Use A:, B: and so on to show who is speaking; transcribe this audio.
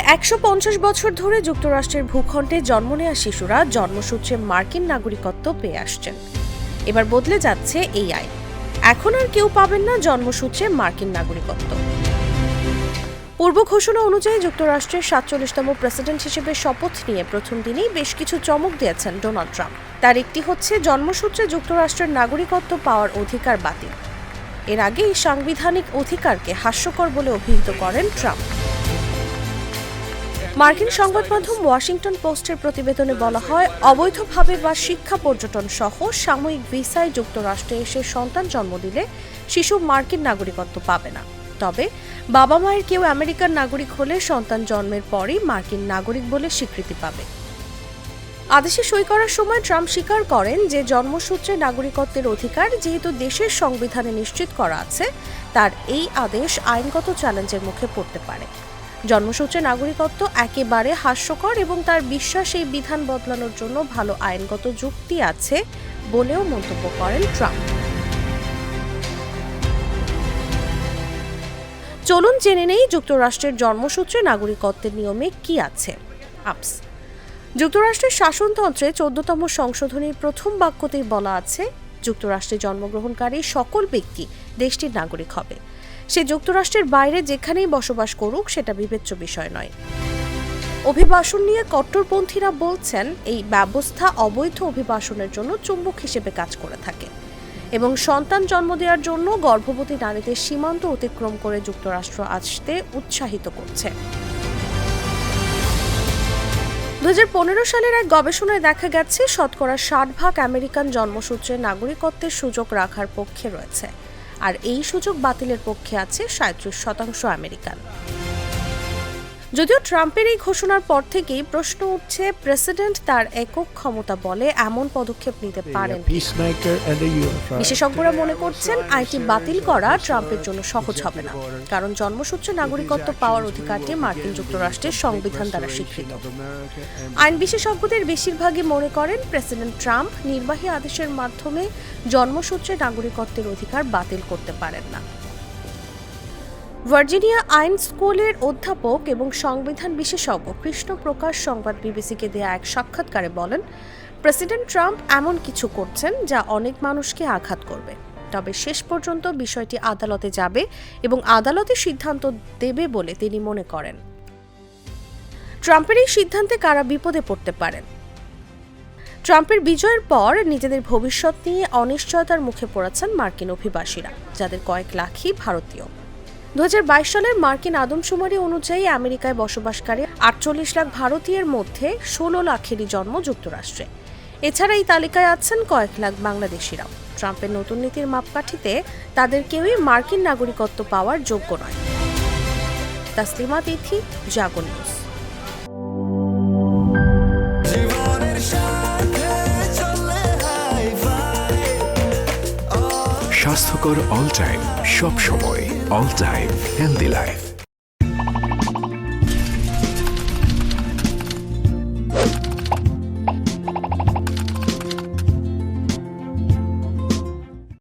A: প্রায় ১৫০ বছর ধরে যুক্তরাষ্ট্রের ভূখণ্ডে জন্ম নেওয়া শিশুরা জন্মসূত্রে মার্কিন নাগরিকত্ব পেয়ে আসছেন। এবার বদলে যাচ্ছে এই আইন। এখন আর কেউ পাবেন না জন্মসূত্রে মার্কিন নাগরিকত্ব। পূর্ব ঘোষণা অনুযায়ী যুক্তরাষ্ট্রের ৪৭তম প্রেসিডেন্ট হিসেবে শপথ নিয়ে প্রথম দিনেই বেশ কিছু চমক দিয়েছেন ডোনাল্ড ট্রাম্প। তার একটি হচ্ছে জন্মসূত্রে যুক্তরাষ্ট্রের নাগরিকত্ব পাওয়ার অধিকার বাতিল। এর আগে এই সাংবিধানিক অধিকারকে হাস্যকর বলে অভিহিত করেন ট্রাম্প। মার্কিন সংবাদ মাধ্যম ওয়াশিংটন পোস্টের প্রতিবেদনে বলা হয়, অবৈধভাবে বা শিক্ষা পর্যটন সহ সাময়িক ভিসায় যুক্তরাষ্ট্রে এসে সন্তান জন্ম দিলে শিশু মার্কিন নাগরিকত্ব পাবে না। তবে বাবা মায়ের কেউ আমেরিকান নাগরিক হলে সন্তান জন্মের পরই মার্কিন নাগরিক বলে স্বীকৃতি পাবে। আদেশে সই করার সময় ট্রাম্প স্বীকার করেন যে জন্মসূত্রে নাগরিকত্বের অধিকার যেহেতু দেশের সংবিধানে নিশ্চিত করা আছে, তার এই আদেশ আইনগত চ্যালেঞ্জের মুখে পড়তে পারে। জন্মসূত্রে নাগরিকত্ব একেবারে হাস্যকর এবং তার বিশ্বাস এই বিধান বদলানোর জন্য ভালো আইনগত যুক্তি আছে বলেও মন্তব্য করেন ট্রাম্প। চলুন জেনে নেই যুক্তরাষ্ট্রের জন্মসূত্রে নাগরিকত্বের নিয়মে কি আছে। যুক্তরাষ্ট্রের শাসনতন্ত্রে ১৪তম সংশোধনীর প্রথম বাক্যতেই বলা আছে, যুক্তরাষ্ট্রে জন্মগ্রহণকারী সকল ব্যক্তি দেশটির নাগরিক হবে। সে যুক্তরাষ্ট্রের বাইরে যেখানেই বসবাস করুক সেটা বিবেচ্য বিষয় নয়। অভিবাসন নিয়ে কট্টরপন্থীরা বলছেন, এই ব্যবস্থা অবৈধ অভিবাসনের জন্য চুম্বক হিসেবে কাজ করে থাকে এবং সন্তান জন্ম দেওয়ার জন্য গর্ভবতী নারীদের সীমান্ত অতিক্রম করে যুক্তরাষ্ট্র আসতে উৎসাহিত করছে। ২০১৫ সালের এক গবেষণায় দেখা গেছে, শতকরা ৬০% আমেরিকান জন্মসূত্রে নাগরিকত্বের সুযোগ রাখার পক্ষে রয়েছে, আর এই সুযোগ বাতিলের পক্ষে আছে ৩৭% আমেরিকান। যদিও ট্রাম্পের এই ঘোষণার পর থেকেই প্রশ্ন উঠছে, প্রেসিডেন্ট তার একক ক্ষমতা বলে এমন পদক্ষেপ নিতে পারেন। বিশেষজ্ঞরা মনে করছেন আইনটি বাতিল করা ট্রাম্পের জন্য সহজ হবে না, কারণ জন্মসূত্রে নাগরিকত্ব পাওয়ার অধিকারটি মার্কিন যুক্তরাষ্ট্রের সংবিধান দ্বারা স্বীকৃত। আইন বিশেষজ্ঞদের বেশিরভাগই মনে করেন প্রেসিডেন্ট ট্রাম্প নির্বাহী আদেশের মাধ্যমে জন্মসূত্রে নাগরিকত্বের অধিকার বাতিল করতে পারেন না। ভার্জিনিয়া আইন স্কুলের অধ্যাপক এবং সংবিধান বিশেষজ্ঞ কৃষ্ণ প্রকাশ সংবাদ বিবিসিকে দেয়া এক সাক্ষাৎকারে বলেন, প্রেসিডেন্ট ট্রাম্প এমন কিছু করছেন যা অনেক মানুষকে আঘাত করবে। তবে শেষ পর্যন্ত বিষয়টি আদালতে যাবে এবং আদালতে সিদ্ধান্ত দেবে বলে তিনি মনে করেন। ট্রাম্পের এই সিদ্ধান্তে কারা বিপদে পড়তে পারেন? ট্রাম্পের বিজয়ের পর নিজেদের ভবিষ্যৎ নিয়ে অনিশ্চয়তার মুখে পড়েছেন মার্কিন অভিবাসীরা, যাদের কয়েক লাখই ভারতীয়। ২০২২ সালের মার্কিন আদমশুমারি অনুযায়ী আমেরিকায় বসবাসকারী ৪৮ লাখ ভারতীয়ের মধ্যে ১৬ লাখেরই জন্ম যুক্তরাষ্ট্রে। এছাড়া এই তালিকায় আছেন কয়েক লাখ বাংলাদেশিরাও। ট্রাম্পের নতুন নীতির মাপকাঠিতে তাদের কেউই মার্কিন নাগরিকত্ব পাওয়ার যোগ্য নয়। তাসলিমা তিথি, জাগো নিউজ।
B: স্বাস্থ্যকর অল টাইম, সব সময় অল টাইম হেলদি লাইফ।